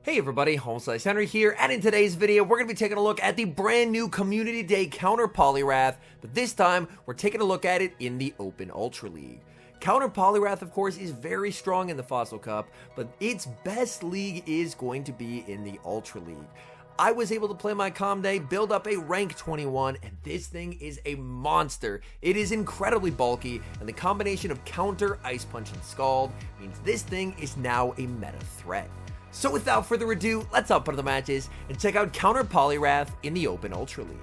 Hey everybody, HomeSliceHenry here, and in today's video, we're going to be taking a look at the brand new Community Day Counter Poliwrath, but this time, we're taking a look at it in the Open Ultra League. Counter Poliwrath, of course, is very strong in the Fossil Cup, but its best league is going to be in the Ultra League. I was able to play my Comm Day, build up a rank 21, and this thing is a monster. It is incredibly bulky, and the combination of Counter, Ice Punch, and Scald means this thing is now a meta threat. So without further ado, let's hop into the matches and check out Counter Poliwrath in the Open Ultra League.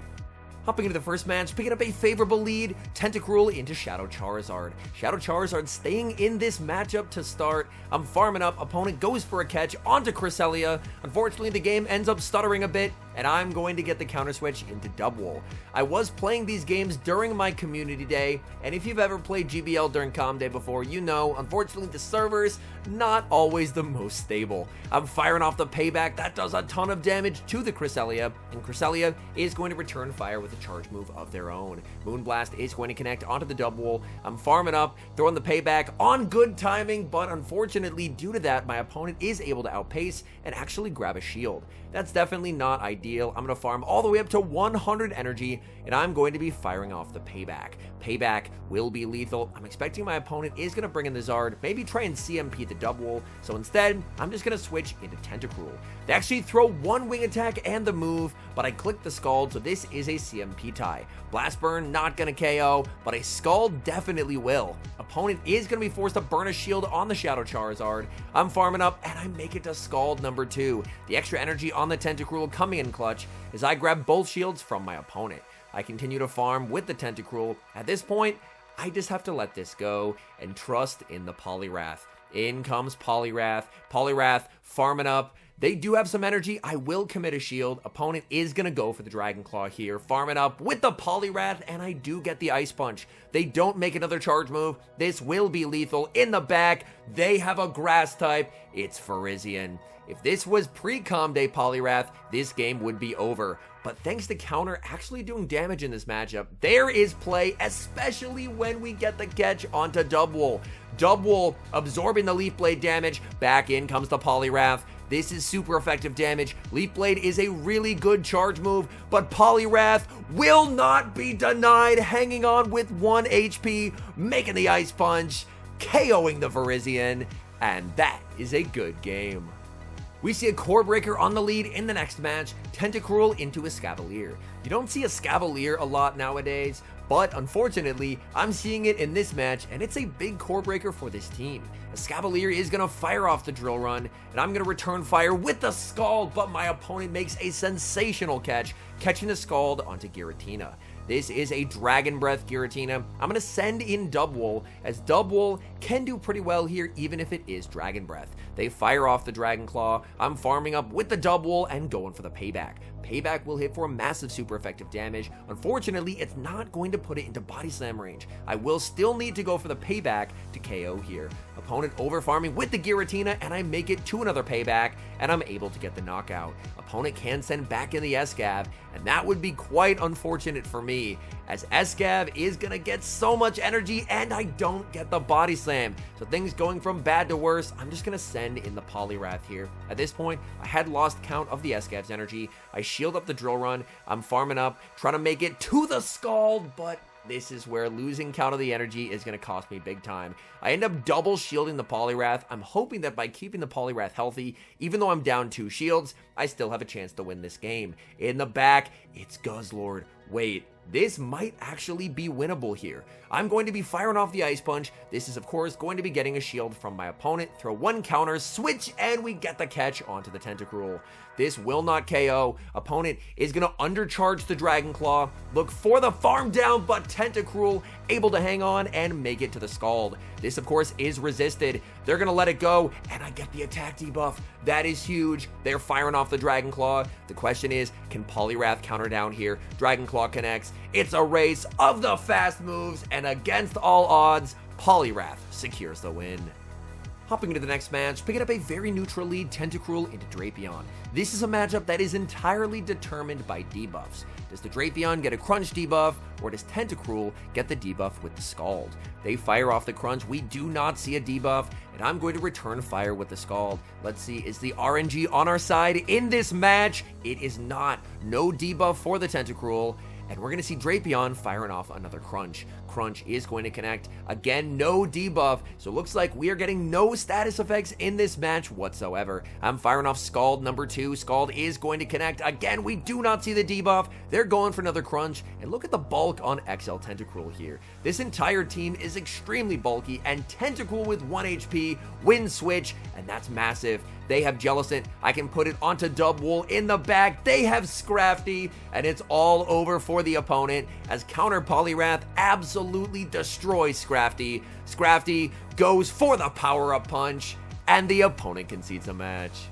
Hopping into the first match, picking up a favorable lead, Tentacruel into Shadow Charizard. Shadow Charizard staying in this matchup to start. I'm farming up, opponent goes for a catch onto Cresselia. Unfortunately, the game ends up stuttering a bit, and I'm going to get the counter switch into Dubwool. I was playing these games during my Community Day, and if you've ever played GBL during Comm Day before, you know, unfortunately, the server's not always the most stable. I'm firing off the payback, that does a ton of damage to the Cresselia, and Cresselia is going to return fire with a charge move of their own. Moonblast is going to connect onto the Dubwool. I'm farming up, throwing the payback on good timing, but unfortunately, due to that, my opponent is able to outpace and actually grab a shield. That's definitely not ideal. I'm going to farm all the way up to 100 energy, and I'm going to be firing off the payback. Payback will be lethal. I'm expecting my opponent is going to bring in the Zard, maybe try and CMP the Dubwool, so instead, I'm just going to switch into Tentacruel. They actually throw one wing attack and the move, but I clicked the Scald, so this is a CMP tie. Blast Burn not going to KO, but a Scald definitely will. Opponent is going to be forced to burn a shield on the Shadow Charizard. I'm farming up, and I make it to Scald number 2. The extra energy on the Tentacruel coming in clutch as I grab both shields from my opponent. I continue to farm with the Tentacruel. At this point, I just have to let this go and trust in the Poliwrath. In comes Poliwrath. Poliwrath farming up. They do have some energy. I will commit a shield. Opponent is going to go for the Dragon Claw here. Farm it up with the Poliwrath, and I do get the Ice Punch. They don't make another charge move. This will be lethal. In the back, they have a Grass type. It's Virizion. If this was pre-Comm Day Poliwrath, this game would be over. But thanks to Counter actually doing damage in this matchup, there is play, especially when we get the catch onto Dubwool. Dubwool absorbing the Leaf Blade damage. Back in comes the Poliwrath. This is super effective damage. Leaf Blade is a really good charge move, but Poliwrath will not be denied, hanging on with 1 HP, making the Ice Punch, KOing the Virizion, and that is a good game. We see a Core Breaker on the lead in the next match, Tentacruel into a Scavalier. You don't see a Scavalier a lot nowadays, but unfortunately, I'm seeing it in this match, and it's a big Core Breaker for this team. A Scavalier is going to fire off the Drill Run, and I'm going to return fire with the Scald, but my opponent makes a sensational catch, catching the Scald onto Giratina. This is a Dragon Breath Giratina. I'm going to send in Dubwool, as Dubwool can do pretty well here, even if it is Dragon Breath. They fire off the Dragon Claw. I'm farming up with the Dubwool and going for the payback. Payback will hit for massive super effective damage. Unfortunately, it's not going to put it into Body Slam range. I will still need to go for the payback to KO here. Opponent over farming with the Giratina, and I make it to another payback, and I'm able to get the knockout. Opponent can send back in the Escav, and that would be quite unfortunate for me, as Escav is going to get so much energy, and I don't get the Body Slam. So things going from bad to worse, I'm just going to send in the Poliwrath here. At this point, I had lost count of the Escav's energy. I shield up the Drill Run. I'm farming up, trying to make it to the Scald, but this is where losing count of the energy is going to cost me big time. I end up double shielding the Poliwrath. I'm hoping that by keeping the Poliwrath healthy, even though I'm down 2 shields, I still have a chance to win this game. In the back, it's Guzzlord. Wait, this might actually be winnable here. I'm going to be firing off the Ice Punch. This is, of course, going to be getting a shield from my opponent. Throw 1 counter, switch, and we get the catch onto the Tentacruel. This will not KO. Opponent is going to undercharge the Dragon Claw. Look for the farm down, but Tentacruel able to hang on and make it to the Scald. This, of course, is resisted. They're going to let it go, and I get the attack debuff. That is huge. They're firing off the Dragon Claw. The question is, can Poliwrath counter down here? Dragon Claw connects. It's a race of the fast moves, and against all odds, Poliwrath secures the win. Hopping into the next match, picking up a very neutral lead, Tentacruel into Drapion. This is a matchup that is entirely determined by debuffs. Does the Drapion get a Crunch debuff, or does Tentacruel get the debuff with the Scald? They fire off the Crunch, we do not see a debuff, and I'm going to return fire with the Scald. Let's see, is the RNG on our side in this match? It is not. No debuff for the Tentacruel. And we're going to see Drapion firing off another Crunch. Crunch is going to connect. Again, no debuff. So it looks like we are getting no status effects in this match whatsoever. I'm firing off Scald number 2. Scald is going to connect. Again, we do not see the debuff. They're going for another Crunch. And look at the bulk on XL Tentacruel here. This entire team is extremely bulky. And Tentacruel with 1 HP wins switch. And that's massive. They have Jellicent. I can put it onto Dubwool in the back. They have Scrafty, and it's all over for the opponent as counter Poliwrath absolutely destroys Scrafty. Scrafty goes for the power-up punch, and the opponent concedes a match.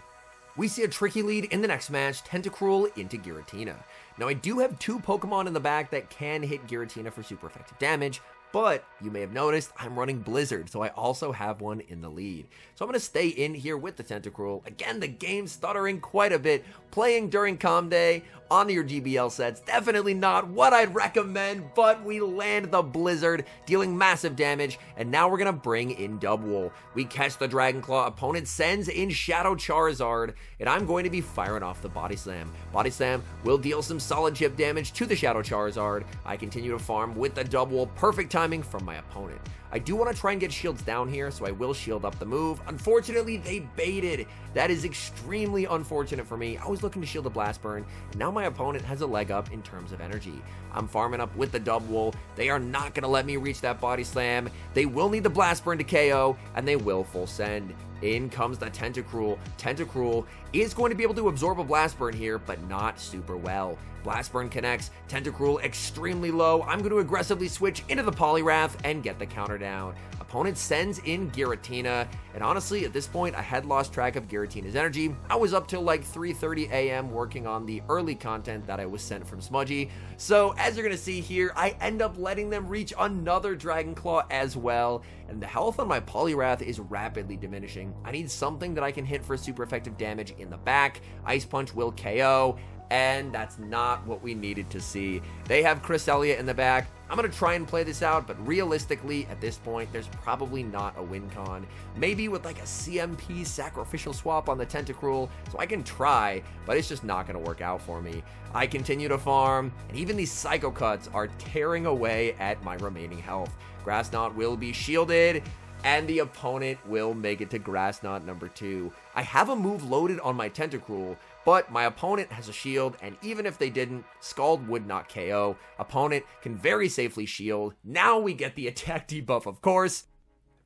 We see a tricky lead in the next match, Tentacruel into Giratina. Now, I do have 2 Pokemon in the back that can hit Giratina for super effective damage, but you may have noticed I'm running Blizzard, so I also have one in the lead. So I'm going to stay in here with the Tentacruel. Again, the game's stuttering quite a bit. Playing during Comm Day on your GBL sets, definitely not what I'd recommend, but we land the Blizzard, dealing massive damage, and now we're going to bring in Dubwool. We catch the Dragon Claw, opponent sends in Shadow Charizard, and I'm going to be firing off the Body Slam. Body Slam will deal some solid chip damage to the Shadow Charizard. I continue to farm with the Dubwool, perfect timing from my opponent. I do want to try and get shields down here, so I will shield up the move. Unfortunately, they baited. That is extremely unfortunate for me. I was looking to shield the Blast Burn, and now my opponent has a leg up in terms of energy. I'm farming up with the Dubwool. They are not going to let me reach that Body Slam. They will need the Blast Burn to KO, and they will full send. In comes the Tentacruel. Tentacruel is going to be able to absorb a Blast Burn here, but not super well. Blast Burn connects, Tentacruel extremely low. I'm going to aggressively switch into the Poliwrath and get the counter down. Opponent sends in Giratina, and honestly, at this point, I had lost track of Giratina's energy. I was up till like 3:30 a.m. working on the early content that I was sent from Smudgy. So, as you're going to see here, I end up letting them reach another Dragon Claw as well, and the health on my Poliwrath is rapidly diminishing. I need something that I can hit for super effective damage in the back. Ice Punch will KO, and that's not what we needed to see. They have Cresselia in the back. I'm going to try and play this out, but realistically, at this point, there's probably not a win con. Maybe with like a CMP sacrificial swap on the Tentacruel, so I can try, but it's just not going to work out for me. I continue to farm, and even these Psycho Cuts are tearing away at my remaining health. Grass Knot will be shielded, and the opponent will make it to Grass Knot number 2. I have a move loaded on my Tentacruel, but my opponent has a shield, and even if they didn't, Scald would not KO. Opponent can very safely shield. Now we get the attack debuff, of course,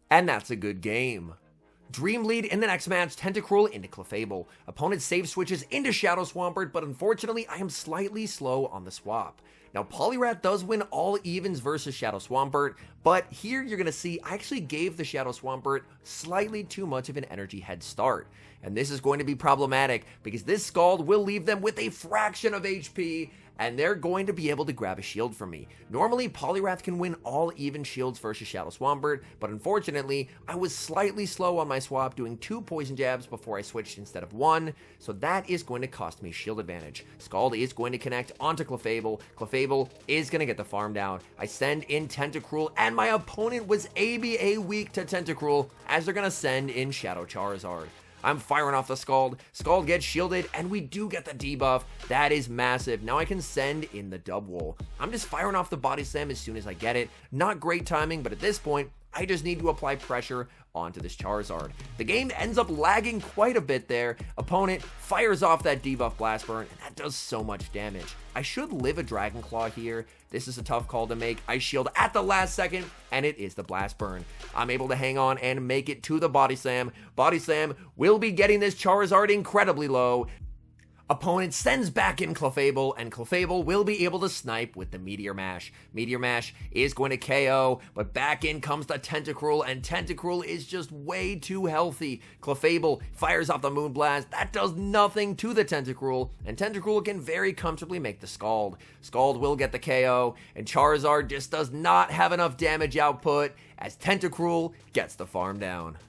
and that's a good game. Dream lead in the next match, Tentacruel into Clefable. Opponent save switches into Shadow Swampert, but unfortunately I am slightly slow on the swap. Now, Poliwrath does win all evens versus Shadow Swampert, but here you're going to see I actually gave the Shadow Swampert slightly too much of an energy head start. And this is going to be problematic because this Scald will leave them with a fraction of HP, and they're going to be able to grab a shield from me. Normally, Poliwrath can win all even shields versus Shadow Swampert, but unfortunately, I was slightly slow on my swap, doing 2 poison jabs before I switched instead of 1, so that is going to cost me shield advantage. Scald is going to connect onto Clefable. Clefable is going to get the farm down. I send in Tentacruel, and my opponent was ABA weak to Tentacruel, as they're going to send in Shadow Charizard. I'm firing off the Scald. Scald gets shielded, and we do get the debuff. That is massive. Now I can send in the Dubwool. I'm just firing off the Body Slam as soon as I get it. Not great timing, but at this point, I just need to apply pressure onto this Charizard. The game ends up lagging quite a bit there. Opponent fires off that debuff Blast Burn, and that does so much damage. I should live a Dragon Claw here. This is a tough call to make. I shield at the last second, and it is the Blast Burn. I'm able to hang on and make it to the Body Slam. Body Slam will be getting this Charizard incredibly low. Opponent sends back in Clefable, and Clefable will be able to snipe with the Meteor Mash. Meteor Mash is going to KO, but back in comes the Tentacruel, and Tentacruel is just way too healthy. Clefable fires off the Moonblast. That does nothing to the Tentacruel, and Tentacruel can very comfortably make the Scald. Scald will get the KO, and Charizard just does not have enough damage output as Tentacruel gets the farm down.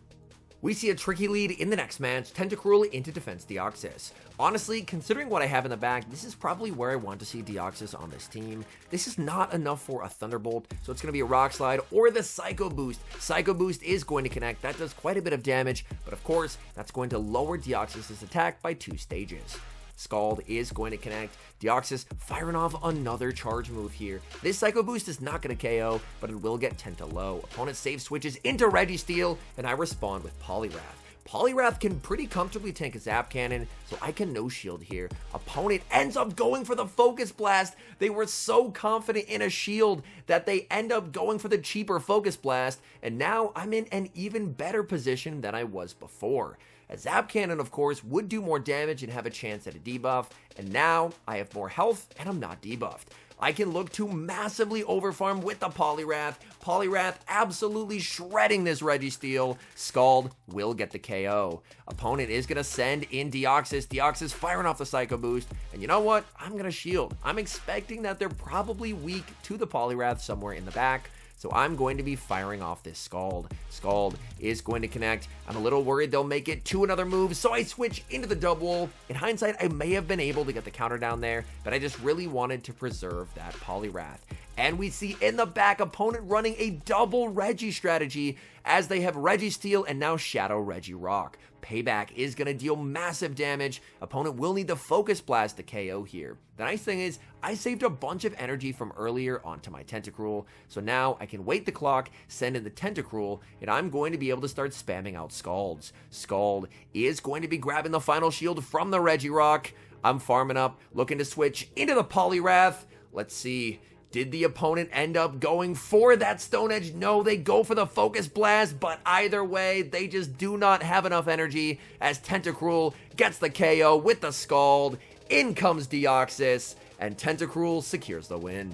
We see a tricky lead in the next match, Tentacruel into Defense Deoxys. Honestly, considering what I have in the back, this is probably where I want to see Deoxys on this team. This is not enough for a Thunderbolt, so it's going to be a Rock Slide or the Psycho Boost. Psycho Boost is going to connect, that does quite a bit of damage, but of course, that's going to lower Deoxys' attack by 2 stages. Scald is going to connect. Deoxys firing off another charge move here. This Psycho Boost is not going to KO, but it will get Tenta low. Opponent save switches into Registeel, and I respond with Poliwrath. Poliwrath can pretty comfortably tank a Zap Cannon, so I can no shield here. Opponent ends up going for the Focus Blast. They were so confident in a shield that they end up going for the cheaper Focus Blast, and now I'm in an even better position than I was before. A Zap Cannon, of course, would do more damage and have a chance at a debuff, and now I have more health and I'm not debuffed. I can look to massively overfarm with the Poliwrath. Poliwrath absolutely shredding this Registeel. Scald will get the KO. Opponent is going to send in Deoxys. Deoxys firing off the Psycho Boost. And you know what? I'm going to shield. I'm expecting that they're probably weak to the Poliwrath somewhere in the back. So I'm going to be firing off this Scald. Scald is going to connect. I'm a little worried they'll make it to another move, so I switch into the double. In hindsight, I may have been able to get the counter down there, but I just really wanted to preserve that Poliwrath. And we see in the back, opponent running a double Regi strategy as they have Registeel and now Shadow Regirock. Payback is going to deal massive damage. Opponent will need the Focus Blast to KO here. The nice thing is, I saved a bunch of energy from earlier onto my Tentacruel, so now I can wait the clock, send in the Tentacruel, and I'm going to be able to start spamming out Scalds. Scald is going to be grabbing the final shield from the Regirock. I'm farming up, looking to switch into the Poliwrath. Let's see. Did the opponent end up going for that Stone Edge? No, they go for the Focus Blast, but either way, they just do not have enough energy as Tentacruel gets the KO with the Scald. In comes Deoxys, and Tentacruel secures the win.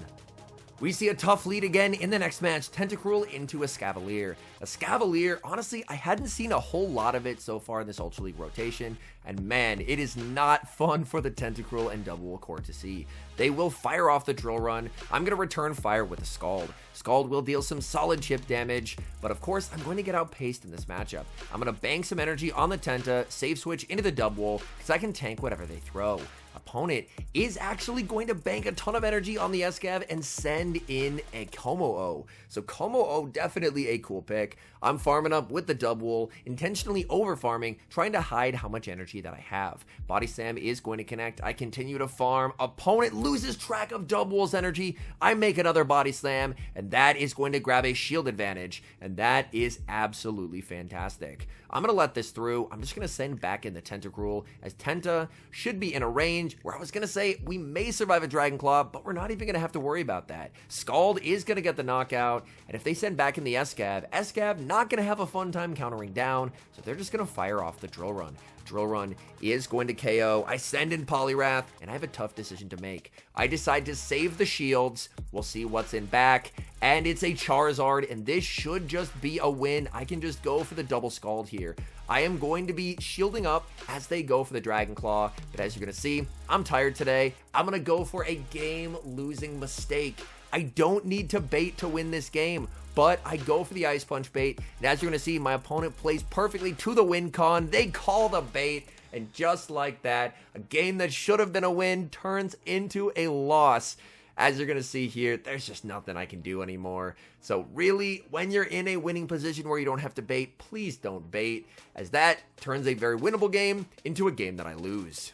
We see a tough lead again in the next match, Tentacruel into Escavalier. Escavalier, honestly, I hadn't seen a whole lot of it so far in this Ultra League rotation, and man, it is not fun for the Tentacruel and Double Core to see. They will fire off the Drill Run. I'm going to return fire with the Scald. Scald will deal some solid chip damage, but of course, I'm going to get outpaced in this matchup. I'm going to bank some energy on the Tenta, save switch into the Double, because I can tank whatever they throw. Opponent is actually going to bank a ton of energy on the Escav and send in a Como-O. So Como-O, definitely a cool pick. I'm farming up with the Double, intentionally over farming, trying to hide how much energy that I have. Body Slam is going to connect. I continue to farm. Opponent loses track of Double's energy. I make another Body Slam, and that is going to grab a shield advantage, and that is absolutely fantastic. I'm going to let this through. I'm just going to send back in the Tentacruel, as Tenta should be in a range where I was going to say we may survive a Dragon Claw, but we're not even going to have to worry about that. Scald is going to get the knockout, and if they send back in the Escav, not going to have a fun time countering down, so they're just going to fire off the Drill Run. Drill Run is going to KO. I send in Poliwrath, and I have a tough decision to make. I decide to save the shields. We'll see what's in back, and it's a Charizard, and this should just be a win. I can just go for the double Scald here. I am going to be shielding up as they go for the Dragon Claw, but as you're going to see, I'm tired today. I'm going to go for a game-losing mistake. I don't need to bait to win this game, but I go for the Ice Punch bait, and as you're going to see, my opponent plays perfectly to the win con. They call the bait, and just like that, a game that should have been a win turns into a loss. As you're going to see here, there's just nothing I can do anymore. So really, when you're in a winning position where you don't have to bait, please don't bait, as that turns a very winnable game into a game that I lose.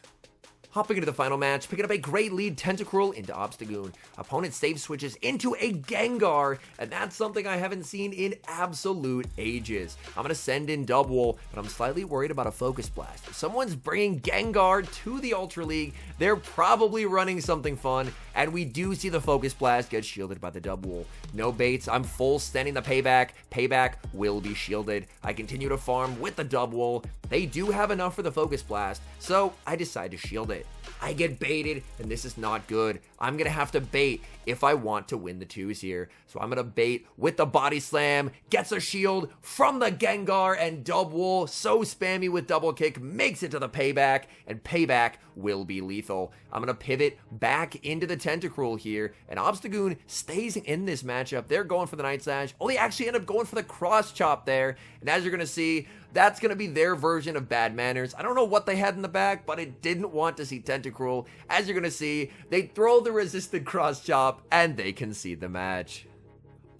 Hopping into the final match, picking up a great lead, Tentacruel into Obstagoon. Opponent save switches into a Gengar, and that's something I haven't seen in absolute ages. I'm going to send in Double, but I'm slightly worried about a Focus Blast. If someone's bringing Gengar to the Ultra League, they're probably running something fun, and we do see the Focus Blast get shielded by the Double. No baits, I'm full sending the Payback. Payback will be shielded. I continue to farm with the Double. They do have enough for the Focus Blast, so I decide to shield it. I get baited, and this is not good. I'm going to have to bait if I want to win the twos here. So I'm going to bait with the Body Slam, gets a shield from the Gengar, and Double, so spammy with Double Kick, makes it to the Payback, and Payback will be lethal. I'm going to pivot back into the Tentacruel here, and Obstagoon stays in this matchup. They're going for the Night Slash. Oh, they actually end up going for the Cross Chop there, and as you're going to see, that's going to be their version of bad manners. I don't know what they had in the back, but it didn't want to see Tentacruel. As you're going to see, they throw the resisted Cross Chop, and they concede the match.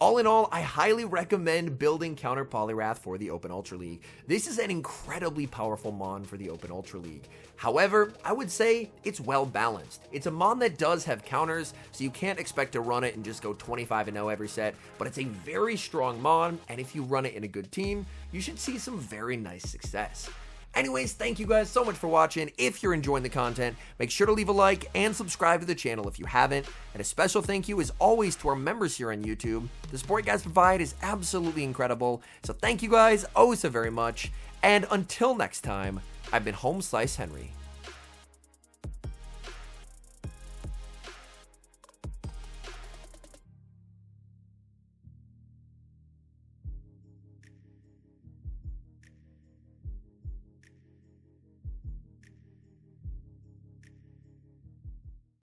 All in all, I highly recommend building Counter Poliwrath for the Open Ultra League. This is an incredibly powerful mon for the Open Ultra League. However, I would say it's well balanced. It's a mon that does have counters, so you can't expect to run it and just go 25-0 every set, but it's a very strong mon, and if you run it in a good team, you should see some very nice success. Anyways, thank you guys so much for watching. If you're enjoying the content, make sure to leave a like and subscribe to the channel if you haven't. And a special thank you as always to our members here on YouTube. The support you guys provide is absolutely incredible. So thank you guys oh so very much. And until next time, I've been HomeSliceHenry.